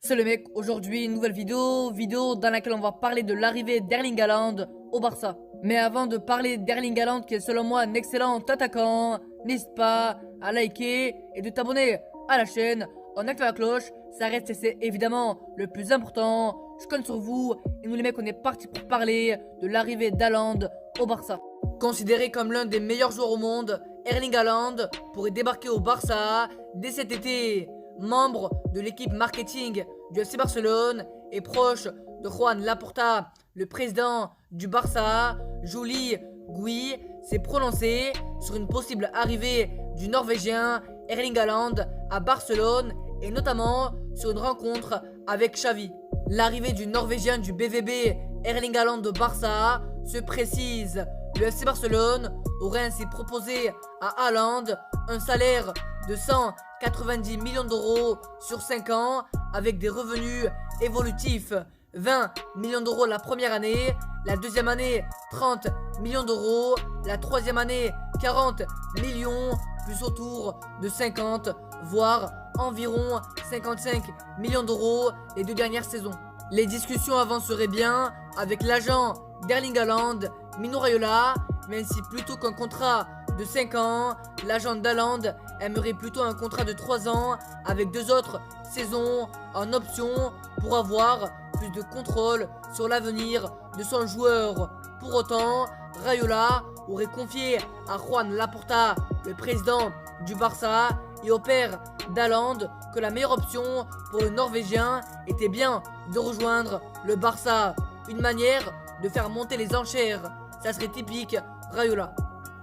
C'est le mec, aujourd'hui une nouvelle vidéo dans laquelle on va parler de l'arrivée d'Erling Haaland au Barça. Mais avant de parler d'Erling Haaland qui est selon moi un excellent attaquant, n'hésite pas à liker et de t'abonner à la chaîne en activant la cloche, ça reste et c'est évidemment le plus important. Je compte sur vous et nous les mecs on est parti pour parler de l'arrivée d'Haaland au Barça. Considéré comme l'un des meilleurs joueurs au monde, Erling Haaland pourrait débarquer au Barça dès cet été. Membre de l'équipe marketing du FC Barcelone et proche de Joan Laporta, le président du Barça, Juli Gui s'est prononcé sur une possible arrivée du Norvégien Erling Haaland à Barcelone et notamment sur une rencontre avec Xavi. L'arrivée du Norvégien du BVB Erling Haaland au Barça se précise. Le FC Barcelone aurait ainsi proposé à Haaland un salaire de 190 millions d'euros sur 5 ans avec des revenus évolutifs. 20 millions d'euros la première année, la deuxième année 30 millions d'euros, la troisième année 40 millions, plus autour de 50, voire environ 55 millions d'euros les 2 dernières saisons. Les discussions avanceraient bien avec l'agent d'Erling Haaland, Mino Raiola, même si plutôt qu'un contrat de 5 ans, l'agent d'Haaland aimerait plutôt un contrat de 3 ans avec 2 autres saisons en option pour avoir plus de contrôle sur l'avenir de son joueur. Pour autant, Raiola aurait confié à Joan Laporta, le président du Barça et au père d'Haaland, que la meilleure option pour le Norvégien était bien de rejoindre le Barça. Une manière de faire monter les enchères, ça serait typique Raiola.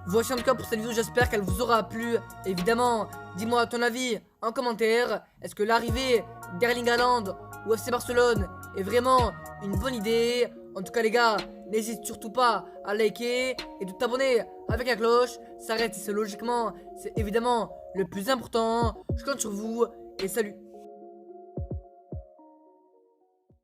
Voici en tout cas pour cette vidéo, j'espère qu'elle vous aura plu. Évidemment, dis-moi ton avis en commentaire. Est-ce que l'arrivée d'Erling Haaland au FC Barcelone est vraiment une bonne idée? En tout cas les gars, n'hésite surtout pas à liker et de t'abonner avec la cloche. Ça reste, c'est logiquement, c'est évidemment le plus important. Je compte sur vous et salut.